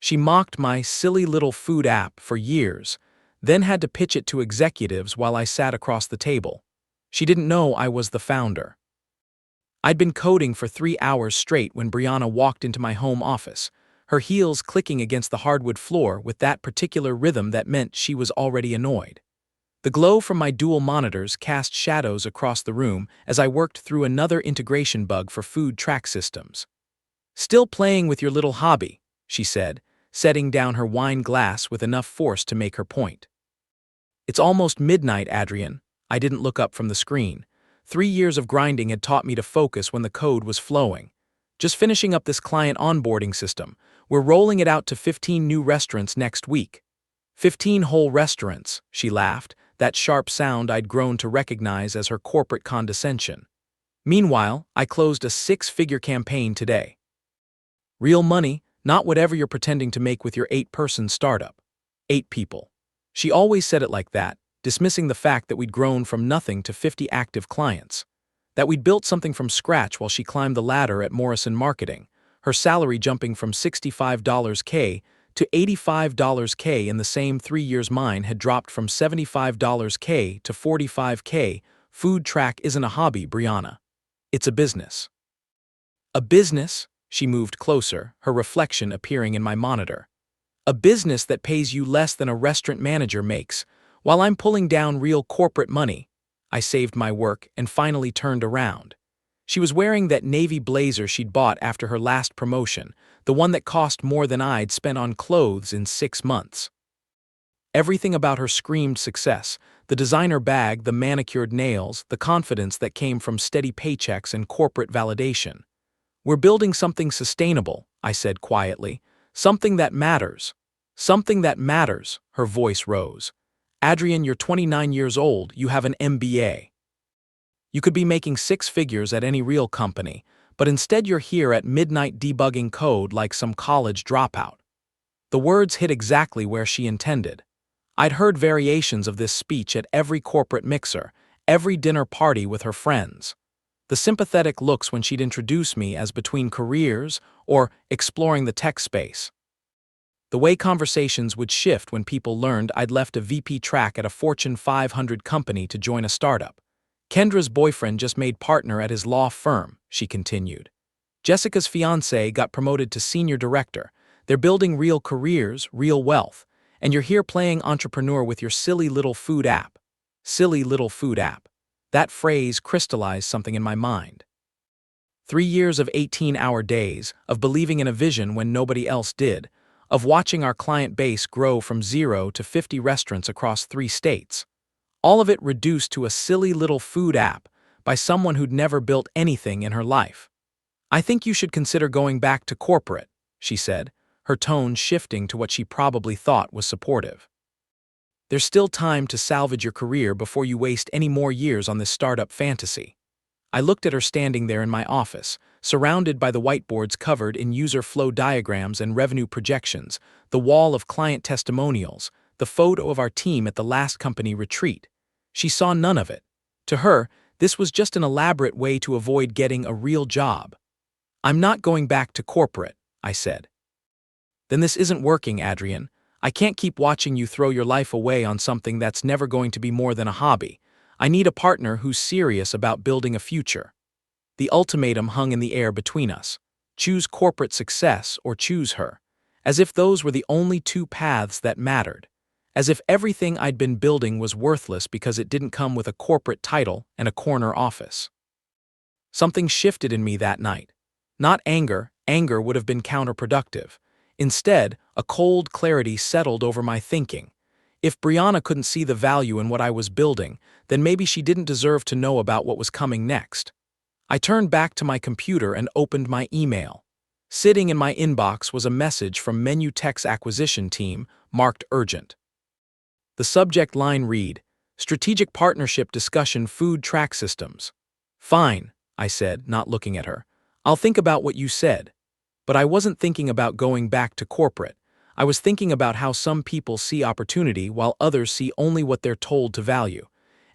She mocked my silly little food app for years, then had to pitch it to executives while I sat across the table. She didn't know I was the founder. I'd been coding for 3 hours straight when Brianna walked into my home office, her heels clicking against the hardwood floor with that particular rhythm that meant she was already annoyed. The glow from my dual monitors cast shadows across the room as I worked through another integration bug for food track systems. "Still playing with your little hobby," she said, setting down her wine glass with enough force to make her point. "It's almost midnight, Adrian." I didn't look up from the screen. 3 years of grinding had taught me to focus when the code was flowing. "Just finishing up this client onboarding system. We're rolling it out to 15 new restaurants next week." 15 whole restaurants, she laughed, that sharp sound I'd grown to recognize as her corporate condescension. "Meanwhile, I closed a 6-figure campaign today. Real money, not whatever you're pretending to make with your 8-person startup. 8 people." She always said it like that, dismissing the fact that we'd grown from nothing to 50 active clients. That we'd built something from scratch while she climbed the ladder at Morrison Marketing, her salary jumping from $65K to $85K in the same 3 years. Mine had dropped from $75K to $45K. "Food track isn't a hobby, Brianna. It's a business." "A business?" She moved closer, her reflection appearing in my monitor. "A business that pays you less than a restaurant manager makes, while I'm pulling down real corporate money." I saved my work and finally turned around. She was wearing that navy blazer she'd bought after her last promotion, the one that cost more than I'd spent on clothes in 6 months. Everything about her screamed success: the designer bag, the manicured nails, the confidence that came from steady paychecks and corporate validation. "We're building something sustainable," I said quietly. "Something that matters." "Something that matters," her voice rose. "Adrian, you're 29 years old, you have an MBA. You could be making 6 figures at any real company, but instead you're here at midnight debugging code like some college dropout." The words hit exactly where she intended. I'd heard variations of this speech at every corporate mixer, every dinner party with her friends. The sympathetic looks when she'd introduce me as between careers or exploring the tech space. The way conversations would shift when people learned I'd left a VP track at a Fortune 500 company to join a startup. "Kendra's boyfriend just made partner at his law firm," she continued. "Jessica's fiancé got promoted to senior director. They're building real careers, real wealth. And you're here playing entrepreneur with your silly little food app." Silly little food app. That phrase crystallized something in my mind. 3 years of 18-hour days, of believing in a vision when nobody else did, of watching our client base grow from 0 to 50 restaurants across 3 states. All of it reduced to a silly little food app by someone who'd never built anything in her life. "I think you should consider going back to corporate," she said, her tone shifting to what she probably thought was supportive. "There's still time to salvage your career before you waste any more years on this startup fantasy." I looked at her standing there in my office, surrounded by the whiteboards covered in user flow diagrams and revenue projections, the wall of client testimonials, the photo of our team at the last company retreat. She saw none of it. To her, this was just an elaborate way to avoid getting a real job. "I'm not going back to corporate," I said. "Then this isn't working, Adrian. I can't keep watching you throw your life away on something that's never going to be more than a hobby. I need a partner who's serious about building a future." The ultimatum hung in the air between us. Choose corporate success or choose her. As if those were the only 2 paths that mattered. As if everything I'd been building was worthless because it didn't come with a corporate title and a corner office. Something shifted in me that night. Not anger, anger would have been counterproductive. Instead, a cold clarity settled over my thinking. If Brianna couldn't see the value in what I was building, then maybe she didn't deserve to know about what was coming next. I turned back to my computer and opened my email. Sitting in my inbox was a message from Menutech's acquisition team, marked urgent. The subject line read, "Strategic Partnership Discussion Food Track Systems." "Fine," I said, not looking at her. "I'll think about what you said." But I wasn't thinking about going back to corporate. I was thinking about how some people see opportunity while others see only what they're told to value.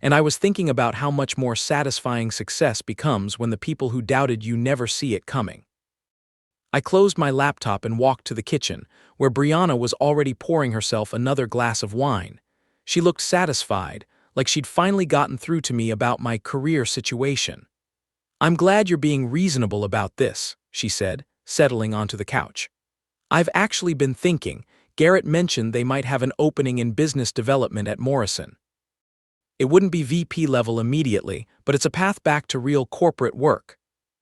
And I was thinking about how much more satisfying success becomes when the people who doubted you never see it coming. I closed my laptop and walked to the kitchen, where Brianna was already pouring herself another glass of wine. She looked satisfied, like she'd finally gotten through to me about my career situation. "I'm glad you're being reasonable about this," she said, settling onto the couch. "I've actually been thinking. Garrett mentioned they might have an opening in business development at Morrison. It wouldn't be VP level immediately, but it's a path back to real corporate work."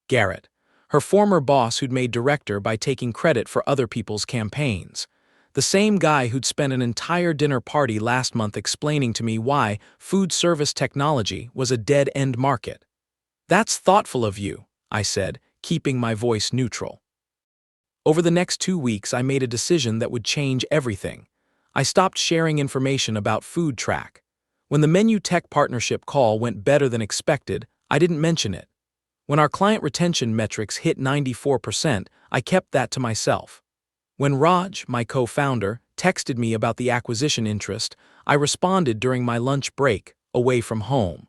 Garrett, her former boss who'd made director by taking credit for other people's campaigns. The same guy who'd spent an entire dinner party last month explaining to me why food service technology was a dead-end market. "That's thoughtful of you," I said, keeping my voice neutral. Over the next 2 weeks, I made a decision that would change everything. I stopped sharing information about FoodTrack. When the Menu Tech partnership call went better than expected, I didn't mention it. When our client retention metrics hit 94%, I kept that to myself. When Raj, my co-founder, texted me about the acquisition interest, I responded during my lunch break, away from home.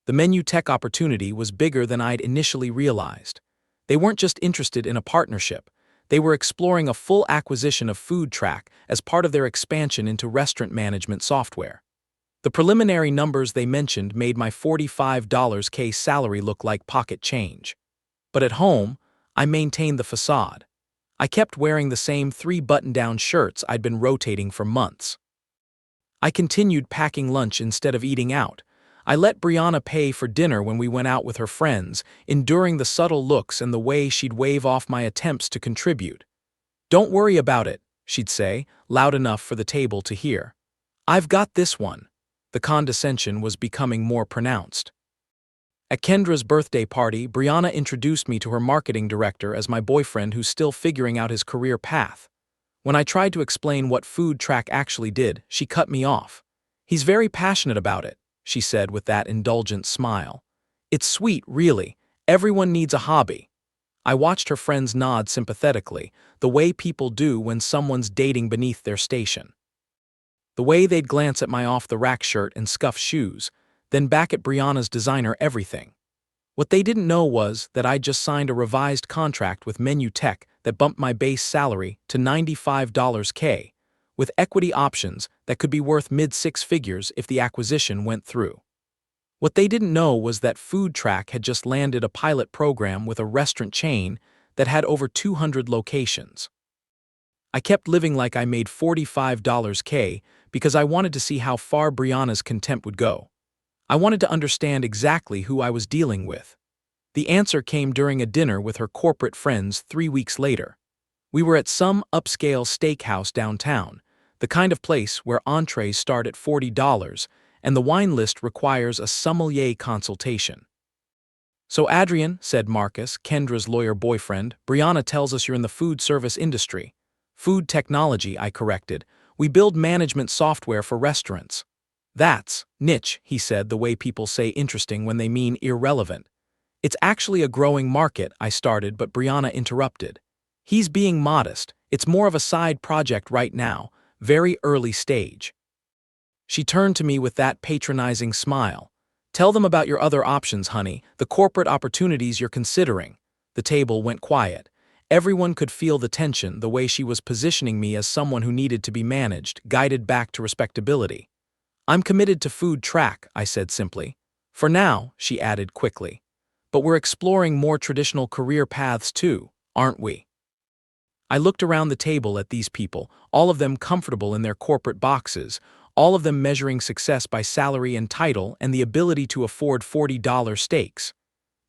The Menu Tech opportunity was bigger than I'd initially realized. They weren't just interested in a partnership. They were exploring a full acquisition of FoodTrack as part of their expansion into restaurant management software. The preliminary numbers they mentioned made my $45K salary look like pocket change. But at home, I maintained the facade. I kept wearing the same 3 button-down shirts I'd been rotating for months. I continued packing lunch instead of eating out. I let Brianna pay for dinner when we went out with her friends, enduring the subtle looks and the way she'd wave off my attempts to contribute. "Don't worry about it," she'd say, loud enough for the table to hear. "I've got this one." The condescension was becoming more pronounced. At Kendra's birthday party, Brianna introduced me to her marketing director as my boyfriend who's still figuring out his career path. When I tried to explain what FoodTrack actually did, she cut me off. "He's very passionate about it," she said with that indulgent smile. "It's sweet, really. Everyone needs a hobby." I watched her friends nod sympathetically, the way people do when someone's dating beneath their station. The way they'd glance at my off-the-rack shirt and scuffed shoes, then back at Brianna's designer everything. What they didn't know was that I'd just signed a revised contract with Menu Tech that bumped my base salary to $95K, with equity options that could be worth mid-six figures if the acquisition went through. What they didn't know was that FoodTrack had just landed a pilot program with a restaurant chain that had over 200 locations. I kept living like I made $45K because I wanted to see how far Brianna's contempt would go. I wanted to understand exactly who I was dealing with. The answer came during a dinner with her corporate friends 3 weeks later. We were at some upscale steakhouse downtown, the kind of place where entrees start at $40 and the wine list requires a sommelier consultation. "So Adrian," said Marcus, Kendra's lawyer boyfriend, "Brianna tells us you're in the food service industry." "Food technology," I corrected. "We build management software for restaurants." "That's niche," he said, the way people say interesting when they mean irrelevant. "It's actually a growing market," I started, but Brianna interrupted. "He's being modest. It's more of a side project right now, very early stage." She turned to me with that patronizing smile. "Tell them about your other options, honey, the corporate opportunities you're considering." The table went quiet. Everyone could feel the tension, the way she was positioning me as someone who needed to be managed, guided back to respectability. "I'm committed to FoodTrack," I said simply. "For now," she added quickly. "But we're exploring more traditional career paths too, aren't we?" I looked around the table at these people, all of them comfortable in their corporate boxes, all of them measuring success by salary and title and the ability to afford $40 steaks.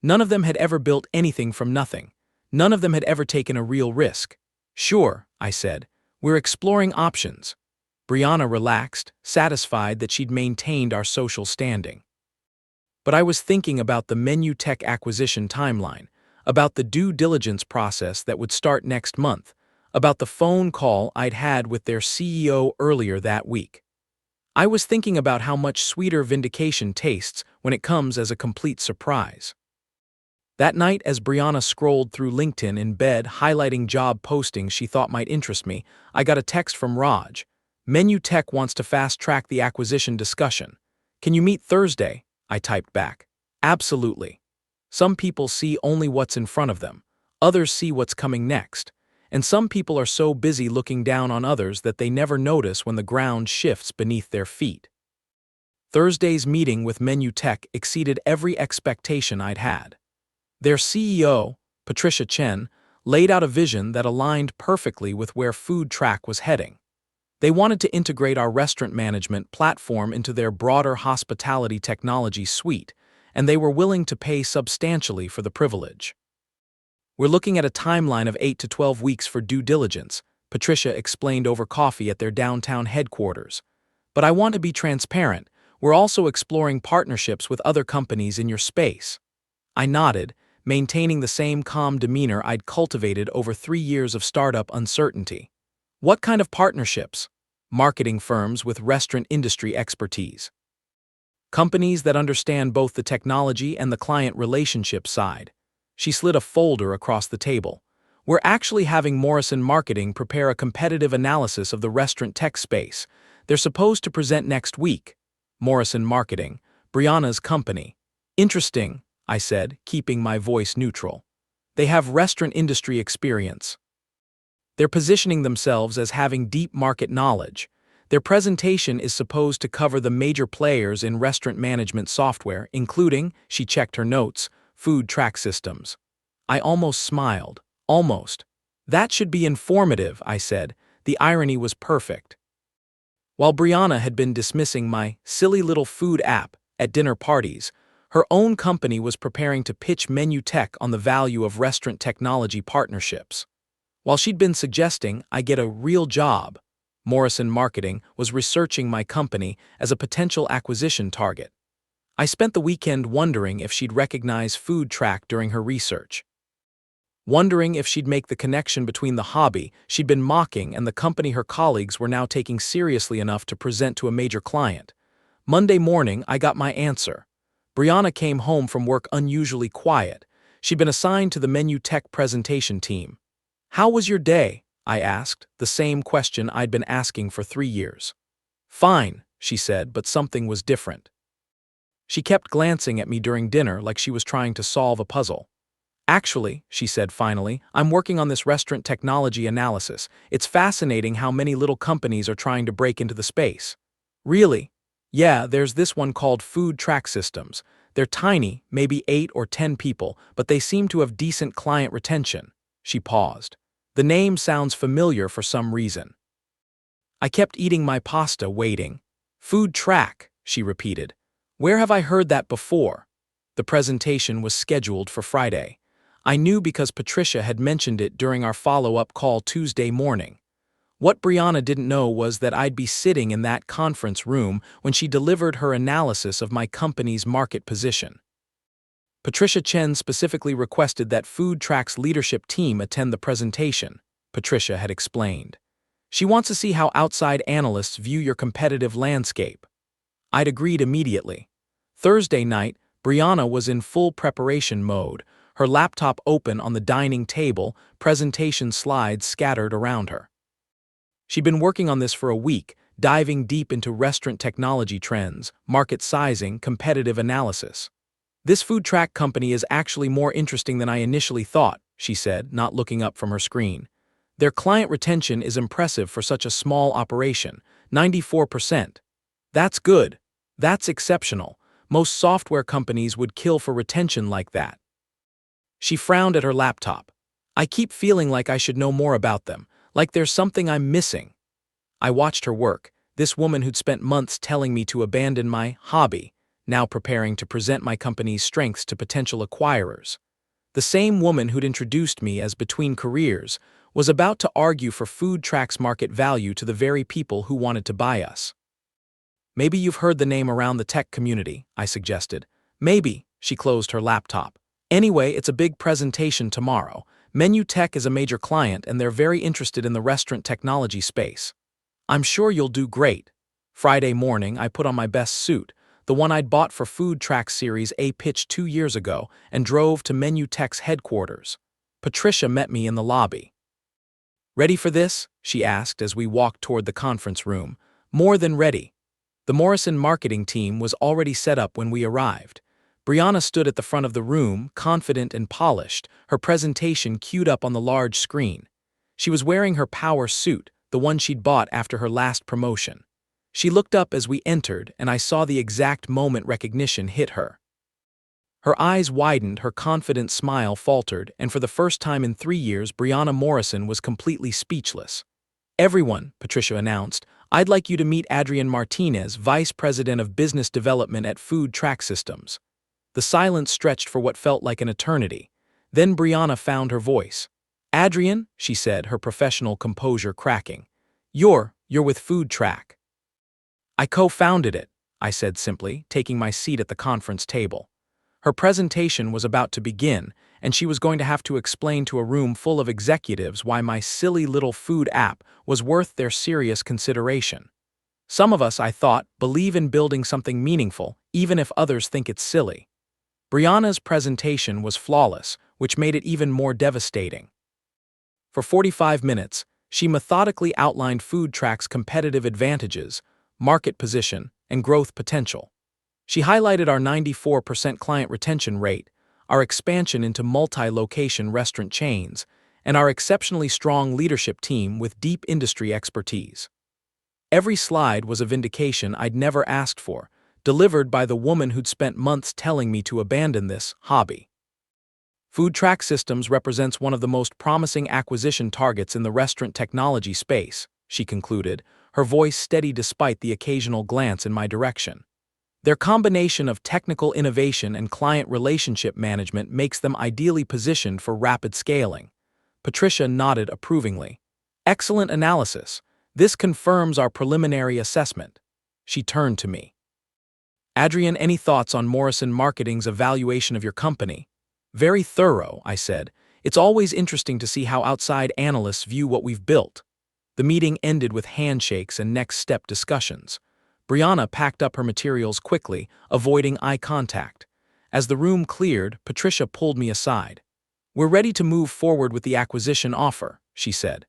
None of them had ever built anything from nothing. None of them had ever taken a real risk. "Sure," I said, "we're exploring options." Brianna relaxed, satisfied that she'd maintained our social standing. But I was thinking about the Menu Tech acquisition timeline, about the due diligence process that would start next month, about the phone call I'd had with their CEO earlier that week. I was thinking about how much sweeter vindication tastes when it comes as a complete surprise. That night, as Brianna scrolled through LinkedIn in bed, highlighting job postings she thought might interest me, I got a text from Raj. "Menu Tech wants to fast-track the acquisition discussion. Can you meet Thursday?" I typed back. "Absolutely." Some people see only what's in front of them. Others see what's coming next. And some people are so busy looking down on others that they never notice when the ground shifts beneath their feet. Thursday's meeting with Menutech exceeded every expectation I'd had. Their CEO, Patricia Chen, laid out a vision that aligned perfectly with where FoodTrack was heading. They wanted to integrate our restaurant management platform into their broader hospitality technology suite, and they were willing to pay substantially for the privilege. "We're looking at a timeline of 8 to 12 weeks for due diligence," Patricia explained over coffee at their downtown headquarters. "But I want to be transparent. We're also exploring partnerships with other companies in your space." I nodded, maintaining the same calm demeanor I'd cultivated over 3 years of startup uncertainty. "What kind of partnerships?" "Marketing firms with restaurant industry expertise. Companies that understand both the technology and the client relationship side." She slid a folder across the table. "We're actually having Morrison Marketing prepare a competitive analysis of the restaurant tech space. They're supposed to present next week." Morrison Marketing, Brianna's company. "Interesting," I said, keeping my voice neutral. "They have restaurant industry experience. They're positioning themselves as having deep market knowledge. Their presentation is supposed to cover the major players in restaurant management software, including," she checked her notes, "FoodTrack systems." I almost smiled. Almost. "That should be informative," I said. The irony was perfect. While Brianna had been dismissing my silly little food app at dinner parties, her own company was preparing to pitch Menutech on the value of restaurant technology partnerships. While she'd been suggesting I get a real job, Morrison Marketing was researching my company as a potential acquisition target. I spent the weekend wondering if she'd recognize FoodTrack during her research. Wondering if she'd make the connection between the hobby she'd been mocking and the company her colleagues were now taking seriously enough to present to a major client. Monday morning, I got my answer. Brianna came home from work unusually quiet. She'd been assigned to the Menutech presentation team. "How was your day?" I asked, the same question I'd been asking for 3 years. "Fine," she said, but something was different. She kept glancing at me during dinner like she was trying to solve a puzzle. "Actually," she said finally, "I'm working on this restaurant technology analysis. It's fascinating how many little companies are trying to break into the space." "Really?" "Yeah, there's this one called FoodTrack Systems. They're tiny, maybe 8 or 10 people, but they seem to have decent client retention." She paused. "The name sounds familiar for some reason." I kept eating my pasta, waiting. "FoodTrack," she repeated. "Where have I heard that before?" The presentation was scheduled for Friday. I knew because Patricia had mentioned it during our follow-up call Tuesday morning. What Brianna didn't know was that I'd be sitting in that conference room when she delivered her analysis of my company's market position. Patricia Chen specifically requested that FoodTrack's leadership team attend the presentation, Patricia had explained. "She wants to see how outside analysts view your competitive landscape." I'd agreed immediately. Thursday night, Brianna was in full preparation mode, her laptop open on the dining table, presentation slides scattered around her. She'd been working on this for a week, diving deep into restaurant technology trends, market sizing, competitive analysis. "This FoodTrack company is actually more interesting than I initially thought," she said, not looking up from her screen. "Their client retention is impressive for such a small operation, 94%. That's good. That's exceptional. Most software companies would kill for retention like that." She frowned at her laptop. "I keep feeling like I should know more about them, like there's something I'm missing." I watched her work, this woman who'd spent months telling me to abandon my hobby, now preparing to present my company's strengths to potential acquirers. The same woman who'd introduced me as between careers was about to argue for FoodTrack's market value to the very people who wanted to buy us. "Maybe you've heard the name around the tech community," I suggested. "Maybe," she closed her laptop. "Anyway, it's a big presentation tomorrow. Menutech is a major client and they're very interested in the restaurant technology space. I'm sure you'll do great." Friday morning, I put on my best suit, the one I'd bought for FoodTrack Series A pitch 2 years ago, and drove to Menutech's headquarters. Patricia met me in the lobby. "Ready for this?" she asked as we walked toward the conference room. "More than ready." The Morrison marketing team was already set up when we arrived. Brianna stood at the front of the room, confident and polished, her presentation queued up on the large screen. She was wearing her power suit, the one she'd bought after her last promotion. She looked up as we entered, and I saw the exact moment recognition hit her. Her eyes widened, her confident smile faltered, and for the first time in 3 years, Brianna Morrison was completely speechless. "Everyone," Patricia announced, "I'd like you to meet Adrian Martinez, Vice President of Business Development at Food Track Systems." The silence stretched for what felt like an eternity. Then Brianna found her voice. "Adrian," she said, her professional composure cracking. You're with Food Track." "I co-founded it," I said simply, taking my seat at the conference table. Her presentation was about to begin, and she was going to have to explain to a room full of executives why my silly little food app was worth their serious consideration. Some of us, I thought, believe in building something meaningful, even if others think it's silly. Brianna's presentation was flawless, which made it even more devastating. For 45 minutes, she methodically outlined Food Track's competitive advantages, market position, and growth potential. She highlighted our 94% client retention rate, our expansion into multi-location restaurant chains, and our exceptionally strong leadership team with deep industry expertise. Every slide was a vindication I'd never asked for, delivered by the woman who'd spent months telling me to abandon this hobby. Food Track Systems represents one of the most promising acquisition targets in the restaurant technology space, she concluded, her voice steady despite the occasional glance in my direction. Their combination of technical innovation and client relationship management makes them ideally positioned for rapid scaling. Patricia nodded approvingly. "Excellent analysis. This confirms our preliminary assessment." She turned to me. "Adrian, any thoughts on Morrison Marketing's evaluation of your company?" "Very thorough," I said. "It's always interesting to see how outside analysts view what we've built." The meeting ended with handshakes and next step discussions. Brianna packed up her materials quickly, avoiding eye contact. As the room cleared, Patricia pulled me aside. "We're ready to move forward with the acquisition offer," she said.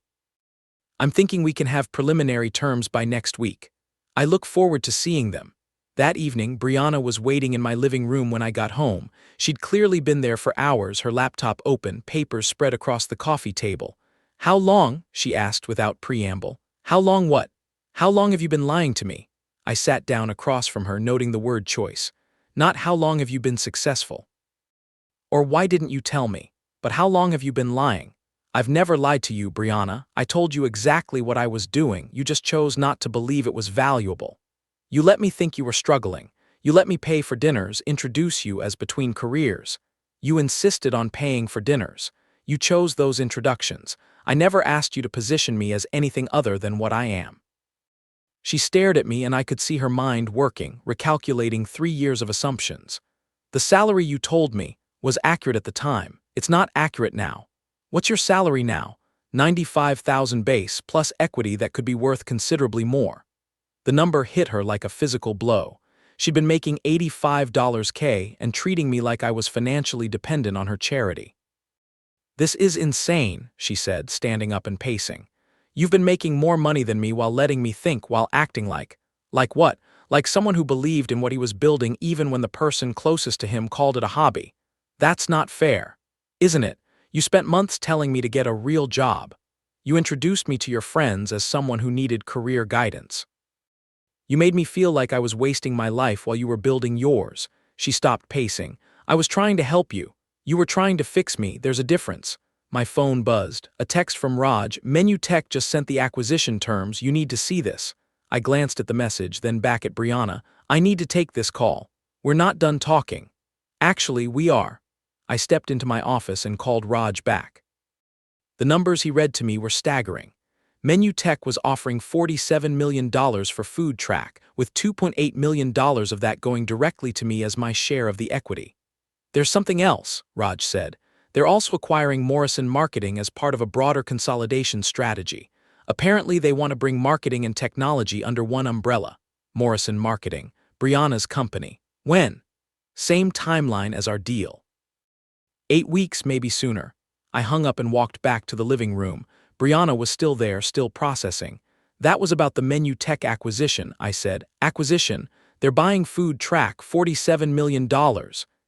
"I'm thinking we can have preliminary terms by next week. I look forward to seeing them." That evening, Brianna was waiting in my living room when I got home. She'd clearly been there for hours, her laptop open, papers spread across the coffee table. "How long?" she asked without preamble. "How long what? How long have you been lying to me?" I sat down across from her, noting the word choice. Not "how long have you been successful?" Or "why didn't you tell me?" but "how long have you been lying?" "I've never lied to you, Brianna. I told you exactly what I was doing. You just chose not to believe it was valuable. You let me think you were struggling. You let me pay for dinners, introduce you as between careers. You insisted on paying for dinners. You chose those introductions. I never asked you to position me as anything other than what I am." She stared at me and I could see her mind working, recalculating 3 years of assumptions. "The salary you told me was accurate at the time. It's not accurate now. What's your salary now?" "95,000 base, plus equity that could be worth considerably more." The number hit her like a physical blow. She'd been making $85K and treating me like I was financially dependent on her charity. "This is insane," she said, standing up and pacing. "You've been making more money than me while letting me think, while acting like what? Like someone who believed in what he was building even when the person closest to him called it a hobby. That's not fair. Isn't it? You spent months telling me to get a real job. You introduced me to your friends as someone who needed career guidance. You made me feel like I was wasting my life while you were building yours." She stopped pacing. "I was trying to help you. You were trying to fix me. There's a difference." My phone buzzed. A text from Raj. "Menu Tech just sent the acquisition terms. You need to see this." I glanced at the message, then back at Brianna. "I need to take this call. We're not done talking." "Actually, we are." I stepped into my office and called Raj back. The numbers he read to me were staggering. Menu Tech was offering $47 million for Food Track, with $2.8 million of that going directly to me as my share of the equity. "There's something else," Raj said. "They're also acquiring Morrison Marketing as part of a broader consolidation strategy. Apparently they want to bring marketing and technology under one umbrella." Morrison Marketing, Brianna's company. "When?" "Same timeline as our deal. 8 weeks, maybe sooner." I hung up and walked back to the living room. Brianna was still there, still processing. "That was about the Menu Tech acquisition," I said. "Acquisition? They're buying Food Track, $47 million.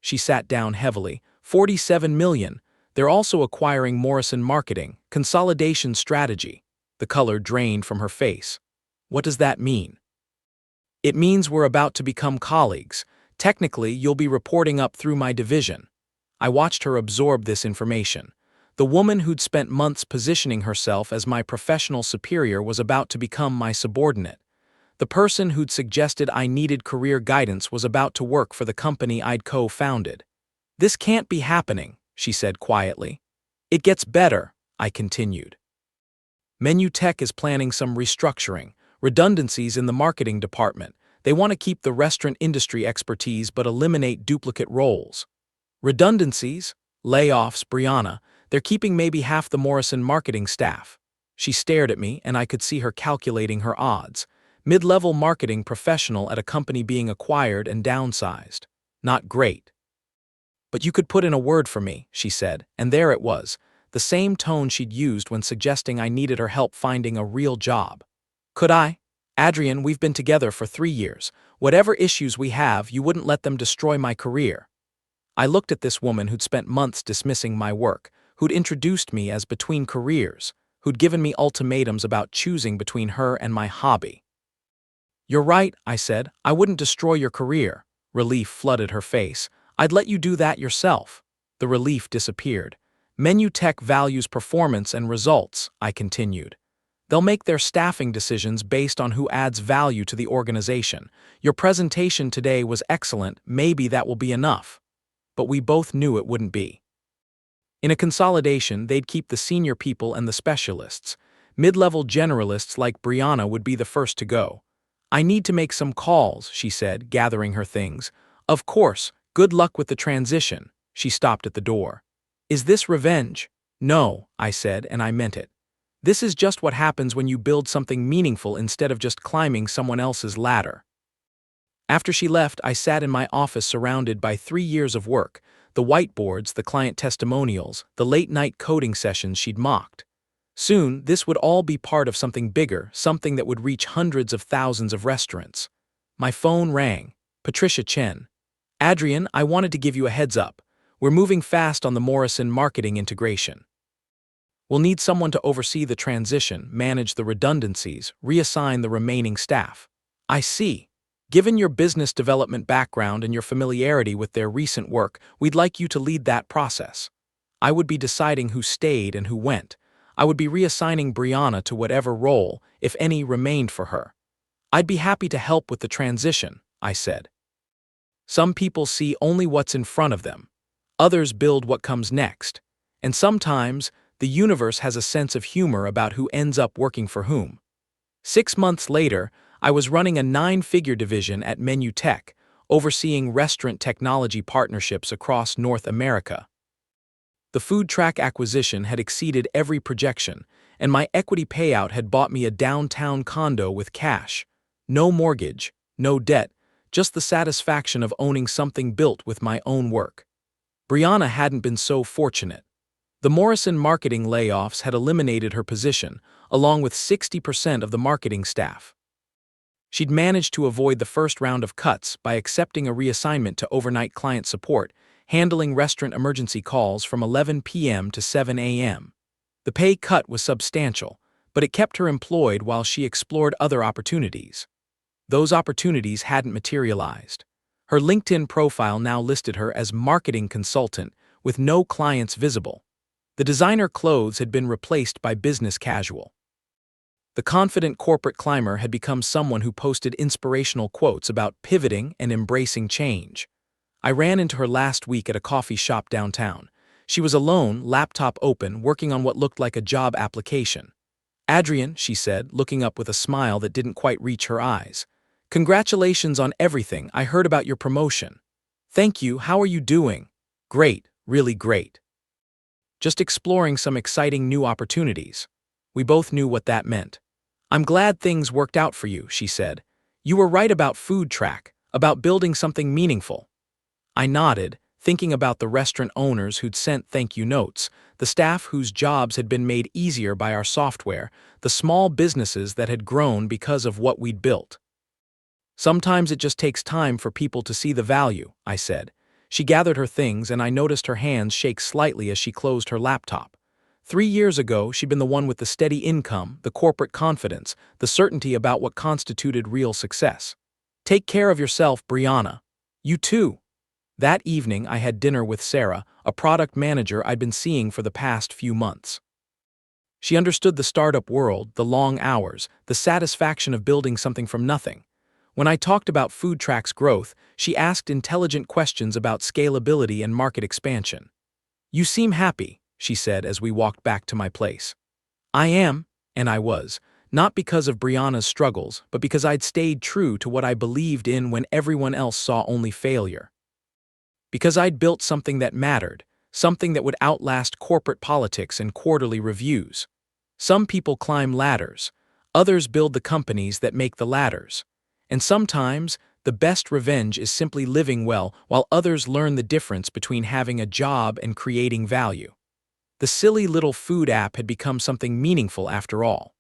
She sat down heavily. 47 million. They're also acquiring Morrison Marketing, consolidation strategy. The color drained from her face. What does that mean? It means we're about to become colleagues. Technically, you'll be reporting up through my division. I watched her absorb this information. The woman who'd spent months positioning herself as my professional superior was about to become my subordinate. The person who'd suggested I needed career guidance was about to work for the company I'd co-founded. This can't be happening, she said quietly. It gets better, I continued. Menutech is planning some restructuring, redundancies in the marketing department. They want to keep the restaurant industry expertise but eliminate duplicate roles. Redundancies? Layoffs, Brianna. They're keeping maybe half the Morrison marketing staff. She stared at me, and I could see her calculating her odds. Mid-level marketing professional at a company being acquired and downsized. Not great. But you could put in a word for me, she said, and there it was, the same tone she'd used when suggesting I needed her help finding a real job. Could I? Adrian, we've been together for 3 years. Whatever issues we have, you wouldn't let them destroy my career. I looked at this woman who'd spent months dismissing my work, who'd introduced me as between careers, who'd given me ultimatums about choosing between her and my hobby. You're right, I said. I wouldn't destroy your career. Relief flooded her face. I'd let you do that yourself. The relief disappeared. Menutech values performance and results, I continued. They'll make their staffing decisions based on who adds value to the organization. Your presentation today was excellent, maybe that will be enough. But we both knew it wouldn't be. In a consolidation, they'd keep the senior people and the specialists. Mid-level generalists like Brianna would be the first to go. I need to make some calls, she said, gathering her things. Of course, good luck with the transition. She stopped at the door. Is this revenge? No, I said, and I meant it. This is just what happens when you build something meaningful instead of just climbing someone else's ladder. After she left, I sat in my office surrounded by 3 years of work, the whiteboards, the client testimonials, the late-night coding sessions she'd mocked. Soon, this would all be part of something bigger, something that would reach hundreds of thousands of restaurants. My phone rang. Patricia Chen. Adrian, I wanted to give you a heads up. We're moving fast on the Morrison marketing integration. We'll need someone to oversee the transition, manage the redundancies, reassign the remaining staff. I see. Given your business development background and your familiarity with their recent work, we'd like you to lead that process. I would be deciding who stayed and who went. I would be reassigning Brianna to whatever role, if any, remained for her. I'd be happy to help with the transition, I said. Some people see only what's in front of them. Others build what comes next. And sometimes, the universe has a sense of humor about who ends up working for whom. 6 months later, I was running a 9-figure division at Menutech, overseeing restaurant technology partnerships across North America. The FoodTrack acquisition had exceeded every projection, and my equity payout had bought me a downtown condo with cash. No mortgage, no debt, just the satisfaction of owning something built with my own work. Brianna hadn't been so fortunate. The Morrison marketing layoffs had eliminated her position, along with 60% of the marketing staff. She'd managed to avoid the first round of cuts by accepting a reassignment to overnight client support, handling restaurant emergency calls from 11 p.m. to 7 a.m. The pay cut was substantial, but it kept her employed while she explored other opportunities. Those opportunities hadn't materialized. Her LinkedIn profile now listed her as marketing consultant, with no clients visible. The designer clothes had been replaced by business casual. The confident corporate climber had become someone who posted inspirational quotes about pivoting and embracing change. I ran into her last week at a coffee shop downtown. She was alone, laptop open, working on what looked like a job application. Adrian, she said, looking up with a smile that didn't quite reach her eyes. Congratulations on everything. I heard about your promotion. Thank you. How are you doing? Great, really great. Just exploring some exciting new opportunities. We both knew what that meant. I'm glad things worked out for you, she said. You were right about FoodTrack, about building something meaningful. I nodded, thinking about the restaurant owners who'd sent thank you notes, the staff whose jobs had been made easier by our software, the small businesses that had grown because of what we'd built. Sometimes it just takes time for people to see the value, I said. She gathered her things, and I noticed her hands shake slightly as she closed her laptop. 3 years ago, she'd been the one with the steady income, the corporate confidence, the certainty about what constituted real success. Take care of yourself, Brianna. You too. That evening, I had dinner with Sarah, a product manager I'd been seeing for the past few months. She understood the startup world, the long hours, the satisfaction of building something from nothing. When I talked about FoodTrack's growth, she asked intelligent questions about scalability and market expansion. "You seem happy," she said as we walked back to my place. "I am," and I was, not because of Brianna's struggles, but because I'd stayed true to what I believed in when everyone else saw only failure. Because I'd built something that mattered, something that would outlast corporate politics and quarterly reviews. Some people climb ladders, others build the companies that make the ladders. And sometimes, the best revenge is simply living well while others learn the difference between having a job and creating value. The silly little food app had become something meaningful after all.